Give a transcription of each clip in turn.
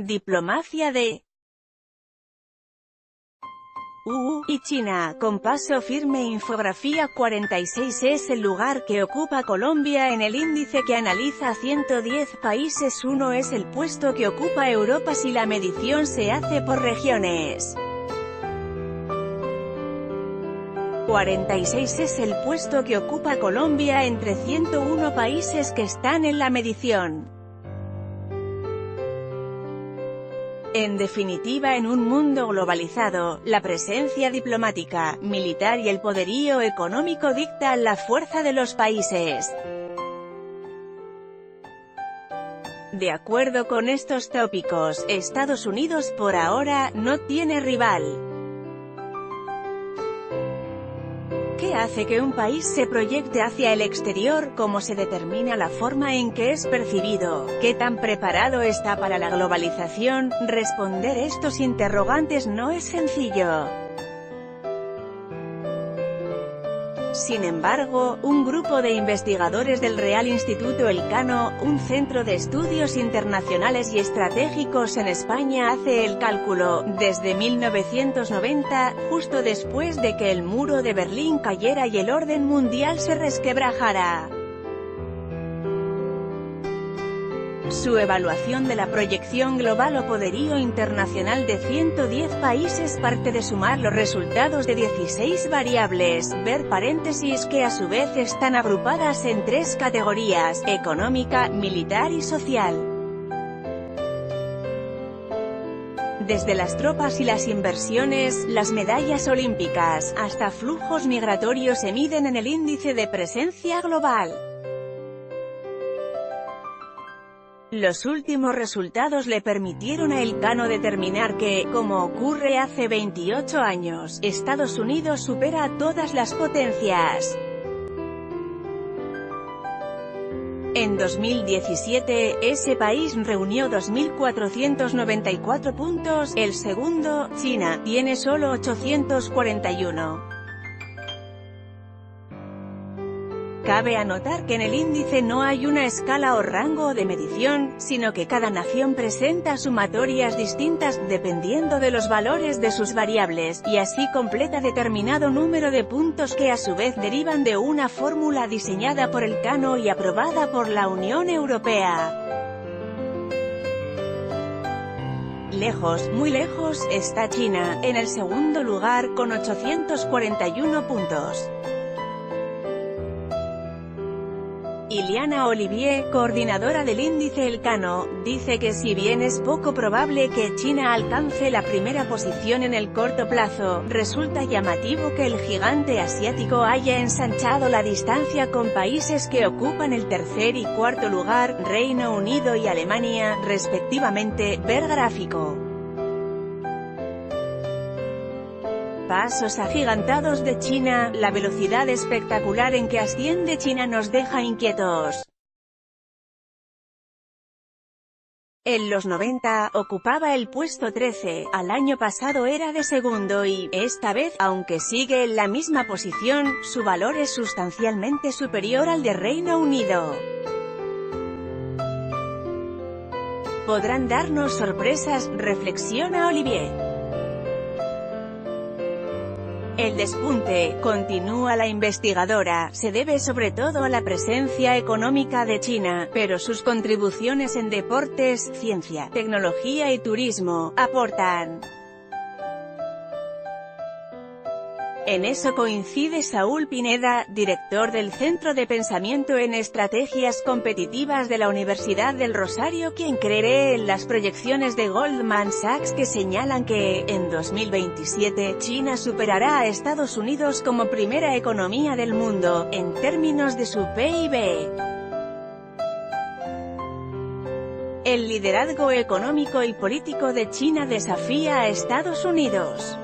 Diplomacia de y China, con paso firme. Infografía 46 es el lugar que ocupa Colombia en el índice que analiza 110 países. 1 es el puesto que ocupa Europa si la medición se hace por regiones. 46 es el puesto que ocupa Colombia entre 101 países que están en la medición. En definitiva, en un mundo globalizado, la presencia diplomática, militar y el poderío económico dictan la fuerza de los países. De acuerdo con estos tópicos, Estados Unidos por ahora no tiene rival. ¿Qué hace que un país se proyecte hacia el exterior? ¿Cómo se determina la forma en que es percibido? ¿Qué tan preparado está para la globalización? Responder estos interrogantes no es sencillo. Sin embargo, un grupo de investigadores del Real Instituto Elcano, un centro de estudios internacionales y estratégicos en España, hace el cálculo. Desde 1990, justo después de que el muro de Berlín cayera y el orden mundial se resquebrajara. Su evaluación de la proyección global o poderío internacional de 110 países parte de sumar los resultados de 16 variables, ver paréntesis, que a su vez están agrupadas en 3 categorías: económica, militar y social. Desde las tropas y las inversiones, las medallas olímpicas, hasta flujos migratorios se miden en el índice de presencia global. Los últimos resultados le permitieron a Elcano determinar que, como ocurre hace 28 años, Estados Unidos supera a todas las potencias. En 2017, ese país reunió 2.494 puntos, el segundo, China, tiene solo 841. Cabe anotar que en el índice no hay una escala o rango de medición, sino que cada nación presenta sumatorias distintas, dependiendo de los valores de sus variables, y así completa determinado número de puntos que a su vez derivan de una fórmula diseñada por Elcano y aprobada por la Unión Europea. Lejos, muy lejos, está China, en el segundo lugar, con 841 puntos. Iliana Olivier, coordinadora del índice Elcano, dice que si bien es poco probable que China alcance la primera posición en el corto plazo, resulta llamativo que el gigante asiático haya ensanchado la distancia con países que ocupan el tercer y cuarto lugar, Reino Unido y Alemania, respectivamente. Ver gráfico. Pasos agigantados de China, la velocidad espectacular en que asciende China nos deja inquietos. En los 90, ocupaba el puesto 13, al año pasado era de segundo y, esta vez, aunque sigue en la misma posición, su valor es sustancialmente superior al de Reino Unido. ¿Podrán darnos sorpresas?, reflexiona Olivier. El despunte, continúa la investigadora, se debe sobre todo a la presencia económica de China, pero sus contribuciones en deportes, ciencia, tecnología y turismo, aportan. En eso coincide Saúl Pineda, director del Centro de Pensamiento en Estrategias Competitivas de la Universidad del Rosario, quien cree en las proyecciones de Goldman Sachs que señalan que, en 2027, China superará a Estados Unidos como primera economía del mundo, en términos de su PIB. El liderazgo económico y político de China desafía a Estados Unidos.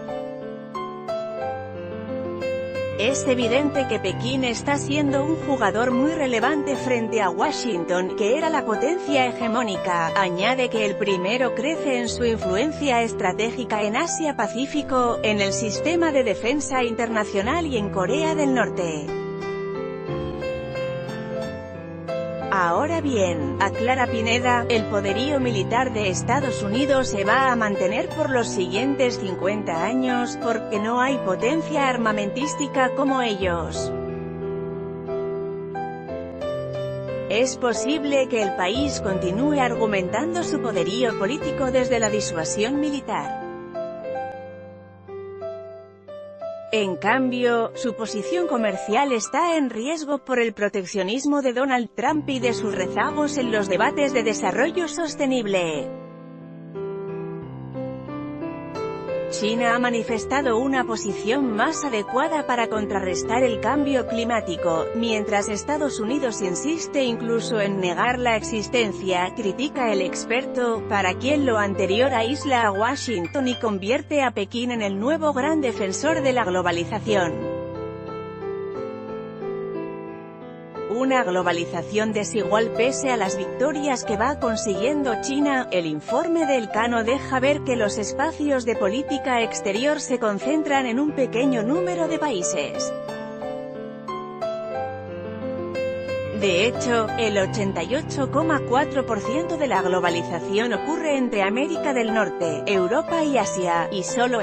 Es evidente que Pekín está siendo un jugador muy relevante frente a Washington, que era la potencia hegemónica. Añade que el primero crece en su influencia estratégica en Asia-Pacífico, en el sistema de defensa internacional y en Corea del Norte. Ahora bien, aclara Pineda, el poderío militar de Estados Unidos se va a mantener por los siguientes 50 años, porque no hay potencia armamentística como ellos. Es posible que el país continúe argumentando su poderío político desde la disuasión militar. En cambio, su posición comercial está en riesgo por el proteccionismo de Donald Trump y de sus rezagos en los debates de desarrollo sostenible. China ha manifestado una posición más adecuada para contrarrestar el cambio climático, mientras Estados Unidos insiste incluso en negar la existencia, critica el experto, para quien lo anterior aísla a Washington y convierte a Pekín en el nuevo gran defensor de la globalización. Una globalización desigual pese a las victorias que va consiguiendo China. El informe de Elcano deja ver que los espacios de política exterior se concentran en un pequeño número de países. De hecho, el 88,4% de la globalización ocurre entre América del Norte, Europa y Asia, y solo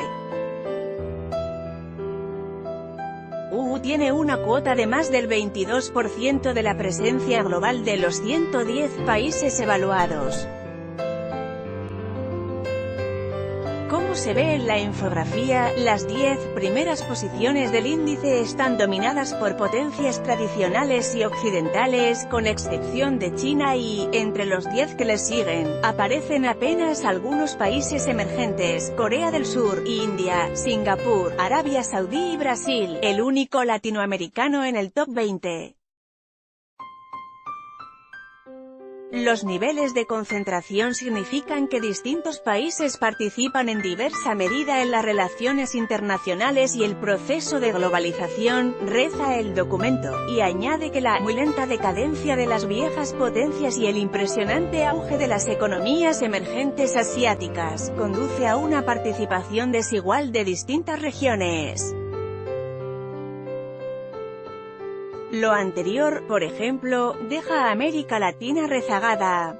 tiene una cuota de más del 22% de la presencia global de los 110 países evaluados. Como se ve en la infografía, las 10 primeras posiciones del índice están dominadas por potencias tradicionales y occidentales, con excepción de China y, entre los 10 que les siguen, aparecen apenas algunos países emergentes: Corea del Sur, India, Singapur, Arabia Saudí y Brasil, el único latinoamericano en el top 20. Los niveles de concentración significan que distintos países participan en diversa medida en las relaciones internacionales y el proceso de globalización, reza el documento, y añade que la muy lenta decadencia de las viejas potencias y el impresionante auge de las economías emergentes asiáticas, conduce a una participación desigual de distintas regiones. Lo anterior, por ejemplo, deja a América Latina rezagada.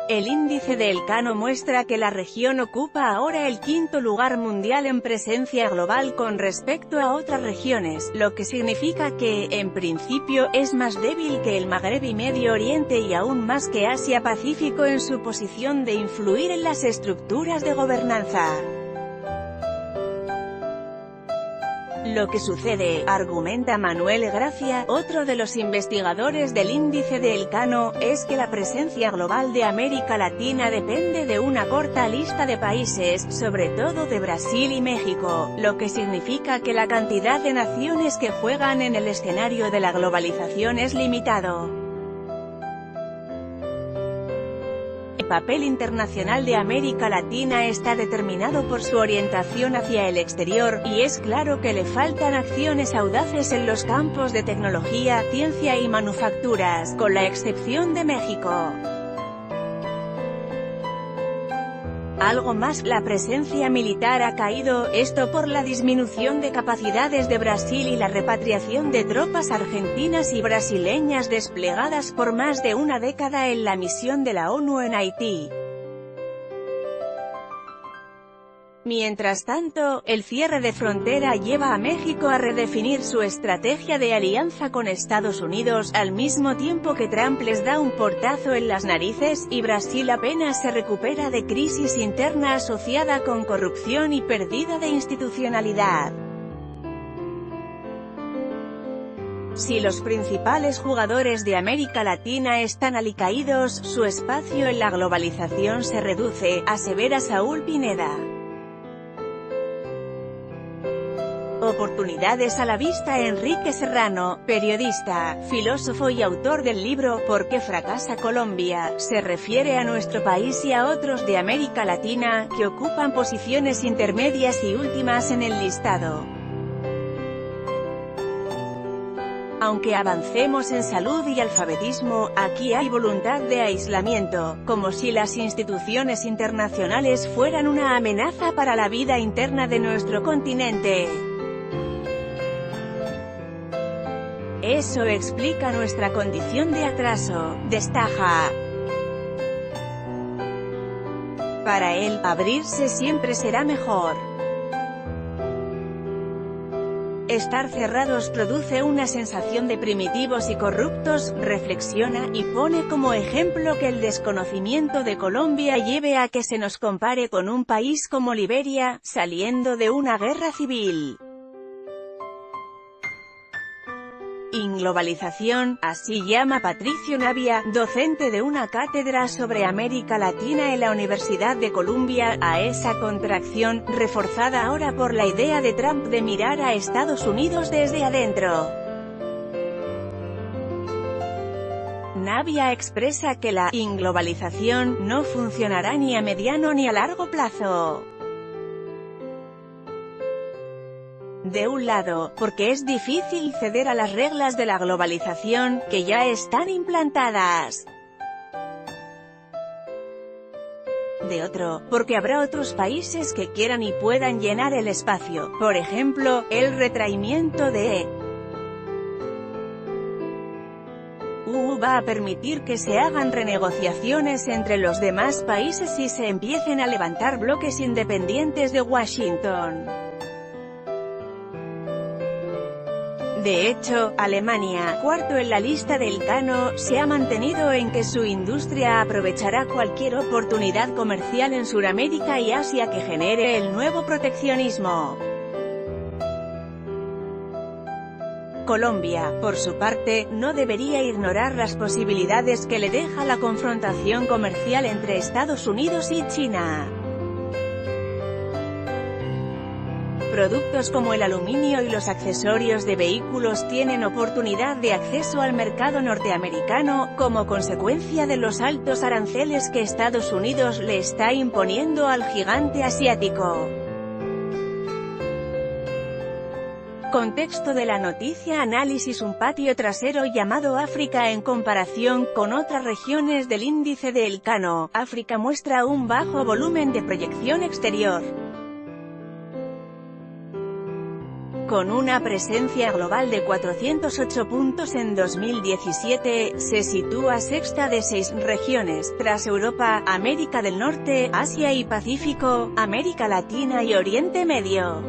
El índice de Elcano muestra que la región ocupa ahora el quinto lugar mundial en presencia global con respecto a otras regiones, lo que significa que, en principio, es más débil que el Magreb y Medio Oriente y aún más que Asia-Pacífico en su posición de influir en las estructuras de gobernanza. Lo que sucede, argumenta Manuel Gracia, otro de los investigadores del índice de Elcano, es que la presencia global de América Latina depende de una corta lista de países, sobre todo de Brasil y México, lo que significa que la cantidad de naciones que juegan en el escenario de la globalización es limitado. El papel internacional de América Latina está determinado por su orientación hacia el exterior, y es claro que le faltan acciones audaces en los campos de tecnología, ciencia y manufacturas, con la excepción de México. Algo más, la presencia militar ha caído, esto por la disminución de capacidades de Brasil y la repatriación de tropas argentinas y brasileñas desplegadas por más de una década en la misión de la ONU en Haití. Mientras tanto, el cierre de frontera lleva a México a redefinir su estrategia de alianza con Estados Unidos, al mismo tiempo que Trump les da un portazo en las narices, y Brasil apenas se recupera de crisis interna asociada con corrupción y pérdida de institucionalidad. Si los principales jugadores de América Latina están alicaídos, su espacio en la globalización se reduce, asevera Saúl Pineda. Oportunidades a la vista. Enrique Serrano, periodista, filósofo y autor del libro ¿Por qué fracasa Colombia?, se refiere a nuestro país y a otros de América Latina, que ocupan posiciones intermedias y últimas en el listado. Aunque avancemos en salud y alfabetismo, aquí hay voluntad de aislamiento, como si las instituciones internacionales fueran una amenaza para la vida interna de nuestro continente. Eso explica nuestra condición de atraso, destaca. Para él, abrirse siempre será mejor. Estar cerrados produce una sensación de primitivos y corruptos, reflexiona, y pone como ejemplo que el desconocimiento de Colombia lleve a que se nos compare con un país como Liberia, saliendo de una guerra civil. Inglobalización, así llama Patricio Navia, docente de una cátedra sobre América Latina en la Universidad de Columbia, a esa contracción, reforzada ahora por la idea de Trump de mirar a Estados Unidos desde adentro. Navia expresa que la inglobalización no funcionará ni a mediano ni a largo plazo. De un lado, porque es difícil ceder a las reglas de la globalización, que ya están implantadas. De otro, porque habrá otros países que quieran y puedan llenar el espacio, por ejemplo, el retraimiento de va a permitir que se hagan renegociaciones entre los demás países y se empiecen a levantar bloques independientes de Washington. De hecho, Alemania, cuarto en la lista del CANO, se ha mantenido en que su industria aprovechará cualquier oportunidad comercial en Sudamérica y Asia que genere el nuevo proteccionismo. Colombia, por su parte, no debería ignorar las posibilidades que le deja la confrontación comercial entre Estados Unidos y China. Productos como el aluminio y los accesorios de vehículos tienen oportunidad de acceso al mercado norteamericano, como consecuencia de los altos aranceles que Estados Unidos le está imponiendo al gigante asiático. Contexto de la noticia: análisis. Un patio trasero llamado África en comparación con otras regiones del índice de Elcano. África muestra un bajo volumen de proyección exterior. Con una presencia global de 408 puntos en 2017, se sitúa sexta de 6 regiones, tras Europa, América del Norte, Asia y Pacífico, América Latina y Oriente Medio.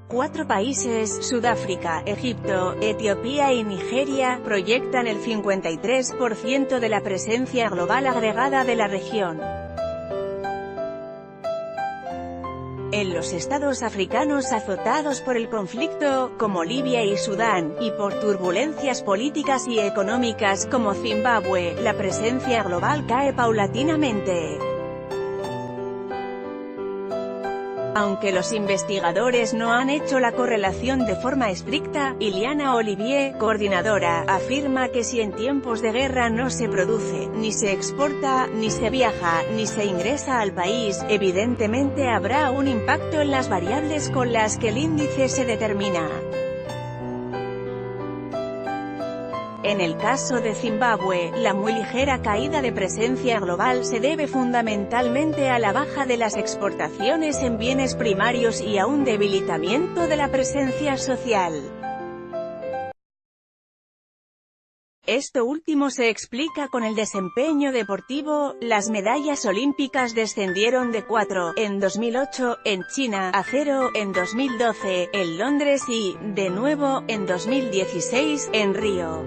4 países, Sudáfrica, Egipto, Etiopía y Nigeria, proyectan el 53% de la presencia global agregada de la región. En los estados africanos azotados por el conflicto, como Libia y Sudán, y por turbulencias políticas y económicas como Zimbabue, la presencia global cae paulatinamente. Aunque los investigadores no han hecho la correlación de forma estricta, Ileana Olivier, coordinadora, afirma que si en tiempos de guerra no se produce, ni se exporta, ni se viaja, ni se ingresa al país, evidentemente habrá un impacto en las variables con las que el índice se determina. En el caso de Zimbabue, la muy ligera caída de presencia global se debe fundamentalmente a la baja de las exportaciones en bienes primarios y a un debilitamiento de la presencia social. Esto último se explica con el desempeño deportivo. Las medallas olímpicas descendieron de 4, en 2008, en China, a 0, en 2012, en Londres y, de nuevo, en 2016, en Río.